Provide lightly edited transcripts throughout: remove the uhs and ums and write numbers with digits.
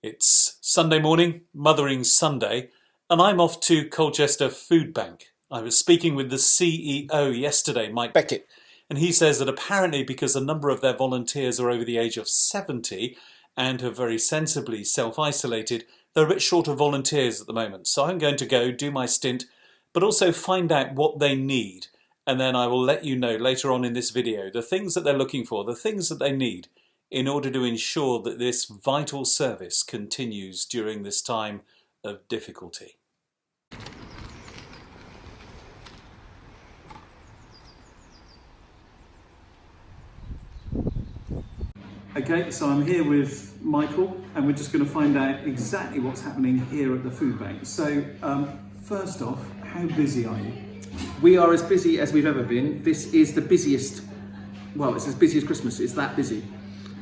It's Sunday morning, Mothering Sunday, and I'm off to Colchester Foodbank. I was speaking with the CEO yesterday, Mike Beckett, and he says that apparently because a number of their volunteers are over the age of 70 and have very sensibly self-isolated, they're a bit short of volunteers at the moment. So I'm going to go do my stint, but also find out what they need. And then I will let you know later on in this video the things that they're looking for, the things that they need in order to ensure that this vital service continues during this time of difficulty. Okay, so I'm here with Michael and we're just going to find out exactly what's happening here at the food bank. So first off, how busy are you? We are as busy as we've ever been. This is the busiest, well, it's as busy as Christmas. It's that busy.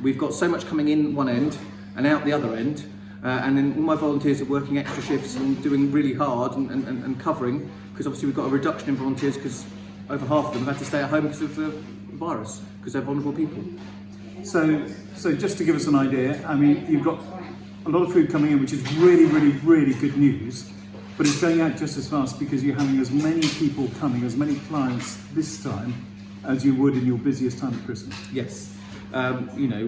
We've got so much coming in one end and out the other end, and then all my volunteers are working extra shifts and doing really hard and covering, because obviously we've got a reduction in volunteers because over half of them have had to stay at home because of the virus, because they're vulnerable people. So just to give us an idea, I mean, you've got a lot of food coming in, which is really good news, but it's going out just as fast because you're having as many people coming, as many clients this time as you would in your busiest time at Christmas. Yes. You know,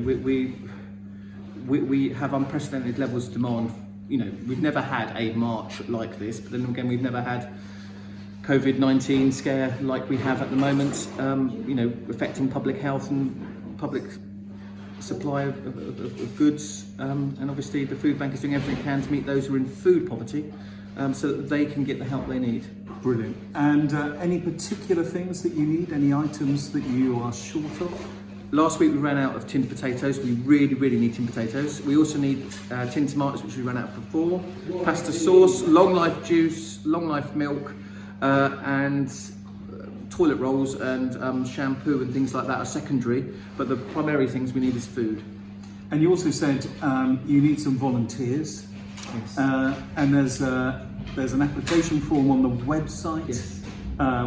we have unprecedented levels of demand. You know, we've never had a March like this, but then again, we've never had COVID-19 scare like we have at the moment, you know, affecting public health and public supply of goods. And obviously the food bank is doing everything it can to meet those who are in food poverty, so that they can get the help they need. Brilliant. And any particular things that you need, any items that you are short of? Last week we ran out of tinned potatoes. We really need tinned potatoes. We also need tinned tomatoes, which we ran out before. Pasta sauce, long life juice, long life milk, and toilet rolls and shampoo and things like that are secondary. But the primary things we need is food. And you also said you need some volunteers. Yes. And there's an application form on the website. Yes.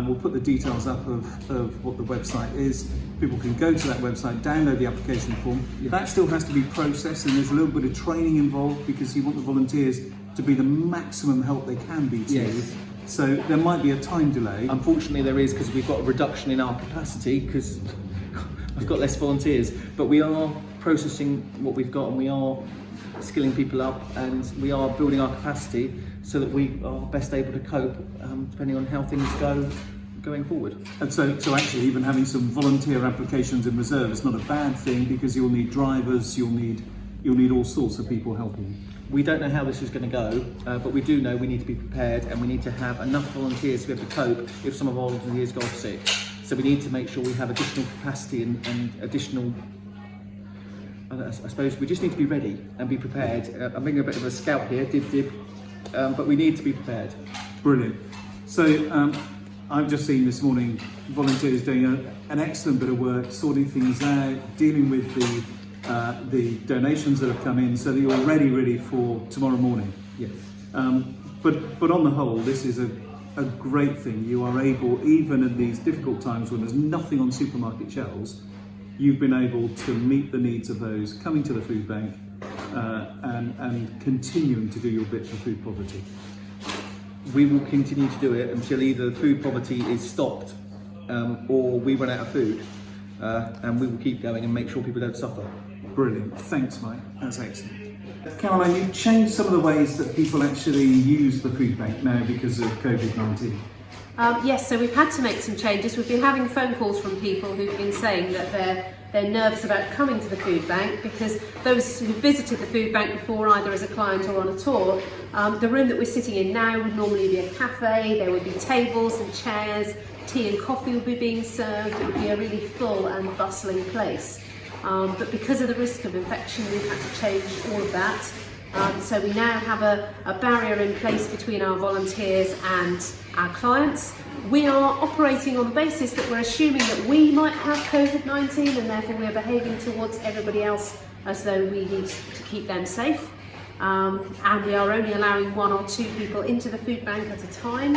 We'll put the details up of what the website is. People can go to that website, download the application form. That still has to be processed, and there's a little bit of training involved because you want the volunteers to be the maximum help they can be to you. So there might be a time delay. Unfortunately there is, because we've got a reduction in our capacity because we've got less volunteers. But we are processing what we've got and we are skilling people up and we are building our capacity so that we are best able to cope depending on how things go going forward. And so actually even having some volunteer applications in reserve is not a bad thing, because you'll need drivers, you'll need all sorts of people helping you. We don't know how this is going to go, but we do know we need to be prepared and we need to have enough volunteers to be able to cope if some of our volunteers go off sick. So we need to make sure we have additional capacity and additional, I suppose we just need to be ready and be prepared. I'm being a bit of a scout here, dib, but we need to be prepared. Brilliant. So I've just seen this morning volunteers doing an excellent bit of work, sorting things out, dealing with the donations that have come in, so that you're ready for tomorrow morning. Yes. But on the whole, this is a great thing. You are able, even in these difficult times when there's nothing on supermarket shelves, you've been able to meet the needs of those coming to the food bank and continuing to do your bit for food poverty. We will continue to do it until either food poverty is stopped or we run out of food, and we will keep going and make sure people don't suffer. Brilliant. Thanks, Mike. That's excellent. Caroline, you've changed some of the ways that people actually use the food bank now because of COVID-19. Yes, so we've had to make some changes. We've been having phone calls from people who've been saying that they're nervous about coming to the food bank because those who visited the food bank before, either as a client or on a tour, the room that we're sitting in now would normally be a cafe. There would be tables and chairs, tea and coffee would be being served. It would be a really full and bustling place. But because of the risk of infection, we've had to change all of that. So we now have a barrier in place between our volunteers and our clients. We are operating on the basis that we're assuming that we might have COVID-19 and therefore we're behaving towards everybody else as though we need to keep them safe. And we are only allowing 1 or 2 people into the food bank at a time,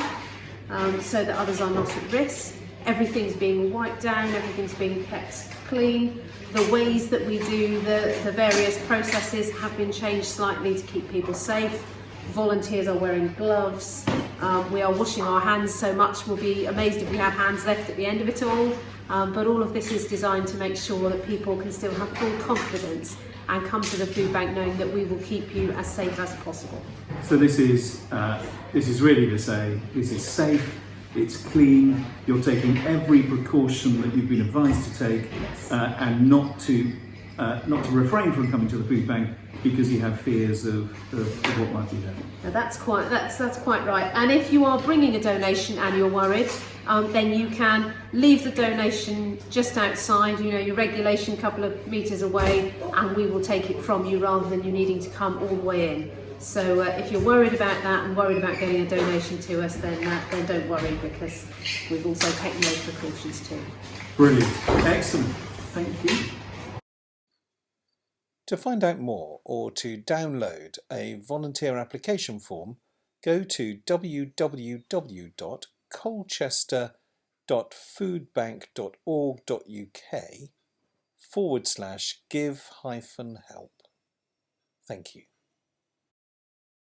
so that others are not at risk. Everything's being wiped down, everything's being kept clean. The ways that we do the various processes have been changed slightly to keep people safe. Volunteers are wearing gloves. We are washing our hands so much. We'll be amazed if we have hands left at the end of it all. But all of this is designed to make sure that people can still have full confidence and come to the food bank knowing that we will keep you as safe as possible. So this is really to say this is safe, it's clean, you're taking every precaution that you've been advised to take, and not to refrain from coming to the food bank because you have fears of what might be there. Now that's quite right. And if you are bringing a donation and you're worried, then you can leave the donation just outside, your regulation, couple of metres away, and we will take it from you rather than you needing to come all the way in. So if you're worried about that and worried about getting a donation to us, then don't worry, because we've also taken those precautions too. Brilliant, excellent, thank you. To find out more or to download a volunteer application form, go to www.colchester.foodbank.org.uk/give-help. Thank you.